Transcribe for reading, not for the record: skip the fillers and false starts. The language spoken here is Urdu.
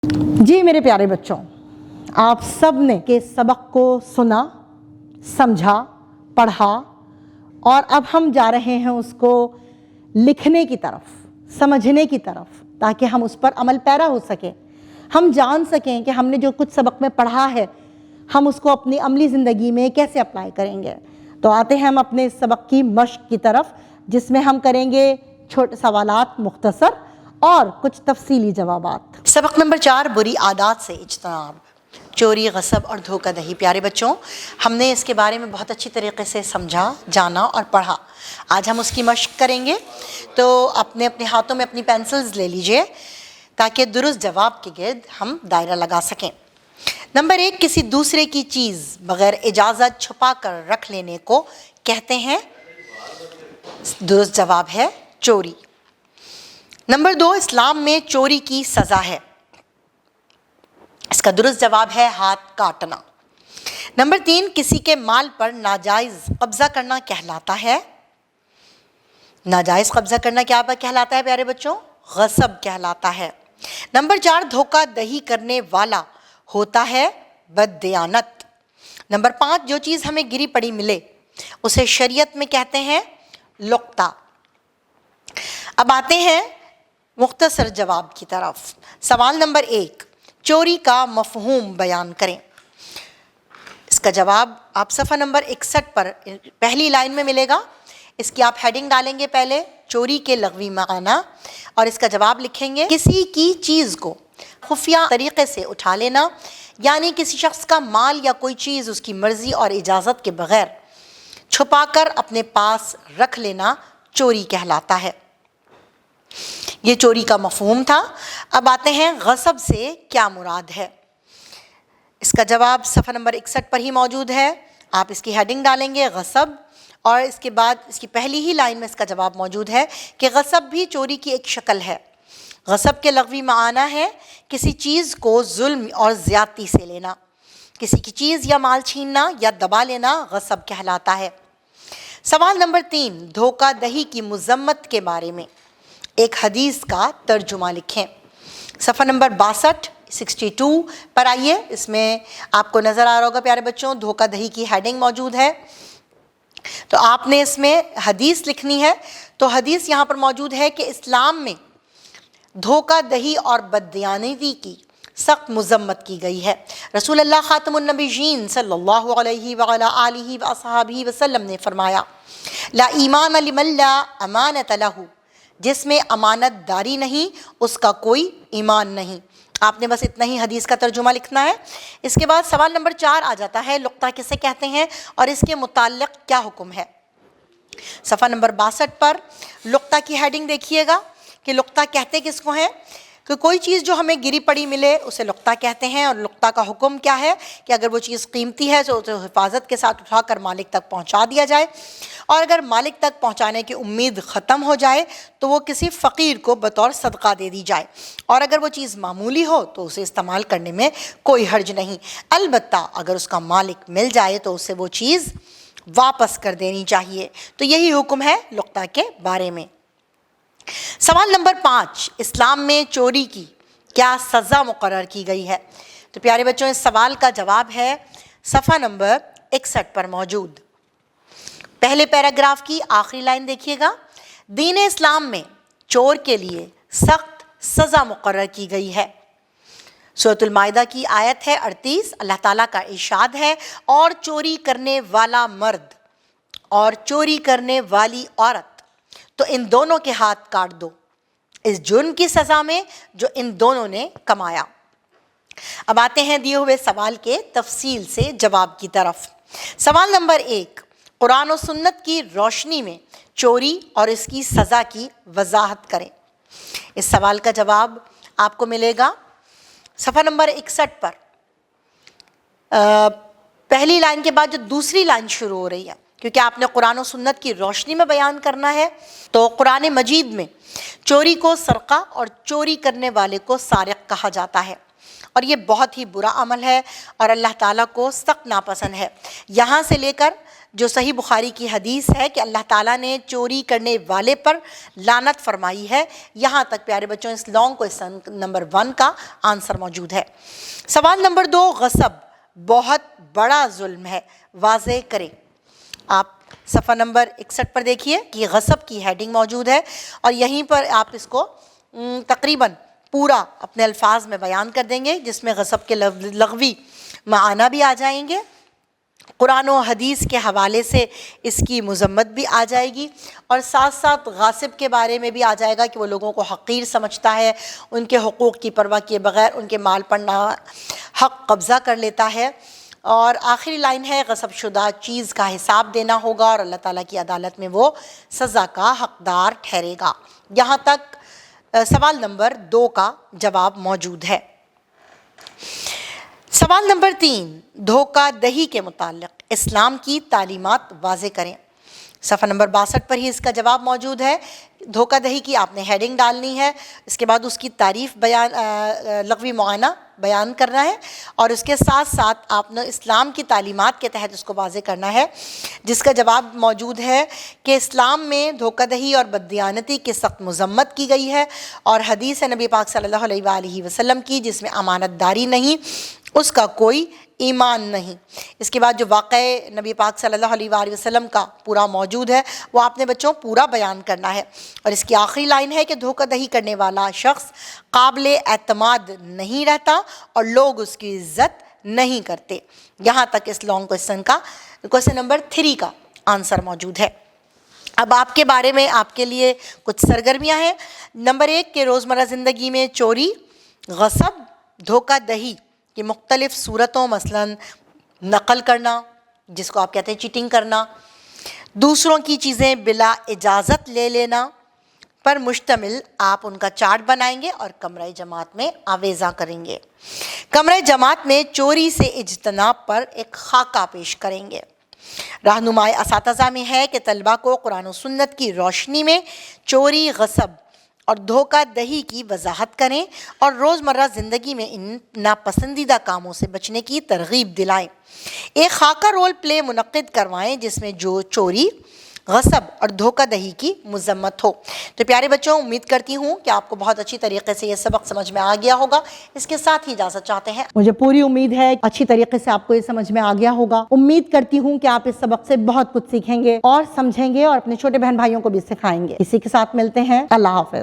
جی میرے پیارے بچوں، آپ سب نے کہ سبق کو سنا، سمجھا، پڑھا اور اب ہم جا رہے ہیں اس کو لکھنے کی طرف، سمجھنے کی طرف، تاکہ ہم اس پر عمل پیرا ہو سکیں، ہم جان سکیں کہ ہم نے جو کچھ سبق میں پڑھا ہے ہم اس کو اپنی عملی زندگی میں کیسے اپلائی کریں گے۔ تو آتے ہیں ہم اپنے سبق کی مشق کی طرف، جس میں ہم کریں گے چھوٹے سوالات مختصر اور کچھ تفصیلی جوابات۔ سبق نمبر 4، بری عادات سے اجتناب، چوری، غصب اور دھوکہ دہی۔ پیارے بچوں، ہم نے اس کے بارے میں بہت اچھی طریقے سے سمجھا، جانا اور پڑھا۔ آج ہم اس کی مشق کریں گے، تو اپنے ہاتھوں میں اپنی پینسلز لے لیجئے تاکہ درست جواب کے گرد ہم دائرہ لگا سکیں۔ نمبر 1، کسی دوسرے کی چیز بغیر اجازت چھپا کر رکھ لینے کو کہتے ہیں؟ درست جواب ہے چوری۔ نمبر 2، اسلام میں چوری کی سزا ہے۔ اس کا درست جواب ہے ہاتھ کاٹنا۔ نمبر 3، کسی کے مال پر ناجائز قبضہ کرنا کہلاتا ہے؟ ناجائز قبضہ کرنا کیا کہلاتا ہے پیارے بچوں؟ غصب کہلاتا ہے۔ نمبر 4، دھوکہ دہی کرنے والا ہوتا ہے بددیانت۔ نمبر 5، جو چیز ہمیں گری پڑی ملے اسے شریعت میں کہتے ہیں لقطہ۔ اب آتے ہیں مختصر جواب کی طرف۔ سوال نمبر 1، چوری کا مفہوم بیان کریں۔ اس کا جواب آپ صفحہ نمبر 61 پر پہلی لائن میں ملے گا۔ اس کی آپ ہیڈنگ ڈالیں گے پہلے، چوری کے لغوی معنی، اور اس کا جواب لکھیں گے کسی کی چیز کو خفیہ طریقے سے اٹھا لینا، یعنی کسی شخص کا مال یا کوئی چیز اس کی مرضی اور اجازت کے بغیر چھپا کر اپنے پاس رکھ لینا چوری کہلاتا ہے۔ یہ چوری کا مفہوم تھا۔ اب آتے ہیں غصب سے کیا مراد ہے۔ اس کا جواب صفحہ نمبر 61 پر ہی موجود ہے۔ آپ اس کی ہیڈنگ ڈالیں گے غصب، اور اس کے بعد اس کی پہلی ہی لائن میں اس کا جواب موجود ہے کہ غصب بھی چوری کی ایک شکل ہے۔ غصب کے لغوی معنی ہے کسی چیز کو ظلم اور زیادتی سے لینا۔ کسی کی چیز یا مال چھیننا یا دبا لینا غصب کہلاتا ہے۔ سوال نمبر 3، دھوکہ دہی کی مذمت کے بارے میں ایک حدیث کا ترجمہ لکھیں۔ صفحہ نمبر 62 پر آئیے، اس میں آپ کو نظر آ رہا ہوگا پیارے بچوں، دھوکہ دہی کی ہیڈنگ موجود ہے، تو آپ نے اس میں حدیث لکھنی ہے۔ تو حدیث یہاں پر موجود ہے کہ اسلام میں دھوکہ دہی اور بددیانتی کی سخت مذمت کی گئی ہے۔ رسول اللہ خاتم النبیین صلی اللہ علیہ وعلی آلہ وصحبہ وسلم نے فرمایا، لا ایمان لمن لا امانۃ لہ، جس میں امانت داری نہیں اس کا کوئی ایمان نہیں۔ آپ نے بس اتنا ہی حدیث کا ترجمہ لکھنا ہے۔ اس کے بعد سوال نمبر 4 آ جاتا ہے، لقطہ کسے کہتے ہیں اور اس کے متعلق کیا حکم ہے۔ صفحہ نمبر 62 پر لقطہ کی ہیڈنگ دیکھیے گا کہ لقطہ کہتے کس کو ہیں، کہ کوئی چیز جو ہمیں گری پڑی ملے اسے لقطہ کہتے ہیں، اور لقطہ کا حکم کیا ہے کہ اگر وہ چیز قیمتی ہے تو اسے حفاظت کے ساتھ اٹھا کر مالک تک پہنچا دیا جائے، اور اگر مالک تک پہنچانے کی امید ختم ہو جائے تو وہ کسی فقیر کو بطور صدقہ دے دی جائے، اور اگر وہ چیز معمولی ہو تو اسے استعمال کرنے میں کوئی حرج نہیں، البتہ اگر اس کا مالک مل جائے تو اسے وہ چیز واپس کر دینی چاہیے۔ تو یہی حکم ہے لقطہ کے بارے میں۔ سوال نمبر 5، اسلام میں چوری کی کیا سزا مقرر کی گئی ہے؟ تو پیارے بچوں، اس سوال کا جواب ہے صفحہ نمبر 61 پر موجود۔ پہلے پیراگراف کی آخری لائن دیکھیے گا، دین اسلام میں چور کے لیے سخت سزا مقرر کی گئی ہے۔ سورۃ المائدہ کی آیت ہے 38، اللہ تعالیٰ کا ارشاد ہے، اور چوری کرنے والا مرد اور چوری کرنے والی عورت تو ان دونوں کے ہاتھ کاٹ دو، اس جرم کی سزا میں جو ان دونوں نے کمایا۔ اب آتے ہیں دیے ہوئے سوال کے تفصیل سے جواب کی طرف۔ سوال نمبر 1، قرآن و سنت کی روشنی میں چوری اور اس کی سزا کی وضاحت کریں۔ اس سوال کا جواب آپ کو ملے گا صفحہ نمبر 61 پر، پہلی لائن کے بعد جو دوسری لائن شروع ہو رہی ہے، کیونکہ آپ نے قرآن و سنت کی روشنی میں بیان کرنا ہے، تو قرآن مجید میں چوری کو سرقہ اور چوری کرنے والے کو سارق کہا جاتا ہے، اور یہ بہت ہی برا عمل ہے اور اللہ تعالیٰ کو سخت ناپسند ہے۔ یہاں سے لے کر جو صحیح بخاری کی حدیث ہے کہ اللہ تعالیٰ نے چوری کرنے والے پر لعنت فرمائی ہے۔ یہاں تک پیارے بچوں اس لانگ کوئسچن نمبر 1 کا آنسر موجود ہے۔ سوال نمبر 2، غصب بہت بڑا ظلم ہے، واضح کریں۔ آپ صفحہ نمبر 61 پر دیکھیے کہ غصب کی ہیڈنگ موجود ہے اور یہیں پر آپ اس کو تقریباً پورا اپنے الفاظ میں بیان کر دیں گے، جس میں غصب کے لغوی معنی بھی آ جائیں گے، قرآن و حدیث کے حوالے سے اس کی مذمت بھی آ جائے گی، اور ساتھ ساتھ غاصب کے بارے میں بھی آ جائے گا کہ وہ لوگوں کو حقیر سمجھتا ہے، ان کے حقوق کی پرواہ کیے بغیر ان کے مال پر حق قبضہ کر لیتا ہے۔ اور آخری لائن ہے، غصب شدہ چیز کا حساب دینا ہوگا اور اللہ تعالیٰ کی عدالت میں وہ سزا کا حقدار ٹھہرے گا۔ یہاں تک سوال نمبر 2 کا جواب موجود ہے۔ سوال نمبر 3، دھوکہ دہی کے متعلق اسلام کی تعلیمات واضح کریں۔ صفحہ نمبر 62 پر ہی اس کا جواب موجود ہے۔ دھوکہ دہی کی آپ نے ہیڈنگ ڈالنی ہے، اس کے بعد اس کی تعریف لغوی معنی بیان کرنا ہے، اور اس کے ساتھ ساتھ آپ نے اسلام کی تعلیمات کے تحت اس کو واضح کرنا ہے، جس کا جواب موجود ہے کہ اسلام میں دھوکہ دہی اور بددیانتی کی سخت مذمت کی گئی ہے، اور حدیث نبی پاک صلی اللہ علیہ وآلہ وسلم کی جس میں امانت داری نہیں، اس کا کوئی ایمان نہیں۔ اس کے بعد جو واقعہ نبی پاک صلی اللہ علیہ وآلہ وسلم کا پورا موجود ہے وہ آپ نے بچوں پورا بیان کرنا ہے، اور اس کی آخری لائن ہے کہ دھوکہ دہی کرنے والا شخص قابل اعتماد نہیں رہتا اور لوگ اس کی عزت نہیں کرتے۔ یہاں تک اس لانگ کوئسچن کا کوئسچن نمبر 3 کا آنسر موجود ہے۔ اب آپ کے بارے میں آپ کے لیے کچھ سرگرمیاں ہیں۔ نمبر 1 کہ روزمرہ زندگی میں چوری، غصب، دھوکہ دہی کی مختلف صورتوں، مثلا نقل کرنا جس کو آپ کہتے ہیں چیٹنگ کرنا، دوسروں کی چیزیں بلا اجازت لے لینا پر مشتمل آپ ان کا چارٹ بنائیں گے اور کمرہ جماعت میں آویزاں کریں گے۔ کمرہ جماعت میں چوری سے اجتناب پر ایک خاکہ پیش کریں گے۔ رہنمائی اساتذہ میں ہے کہ طلباء کو قرآن و سنت کی روشنی میں چوری، غصب اور دھوکہ دہی کی وضاحت کریں اور روزمرہ زندگی میں ان ناپسندیدہ کاموں سے بچنے کی ترغیب دلائیں۔ ایک خاکہ رول پلے منعقد کروائیں جس میں جو چوری، غصب اور دھوکہ دہی کی مذمت ہو۔ تو پیارے بچوں، امید کرتی ہوں کہ آپ کو بہت اچھی طریقے سے یہ سبق سمجھ میں آ گیا ہوگا۔ اس کے ساتھ ہی اجازت چاہتے ہیں۔ مجھے پوری امید ہے اچھی طریقے سے آپ کو یہ سمجھ میں آ گیا ہوگا۔ امید کرتی ہوں کہ آپ اس سبق سے بہت کچھ سیکھیں گے اور سمجھیں گے اور اپنے چھوٹے بہن بھائیوں کو بھی سکھائیں گے۔ اسی کے ساتھ ملتے ہیں۔ اللہ حافظ۔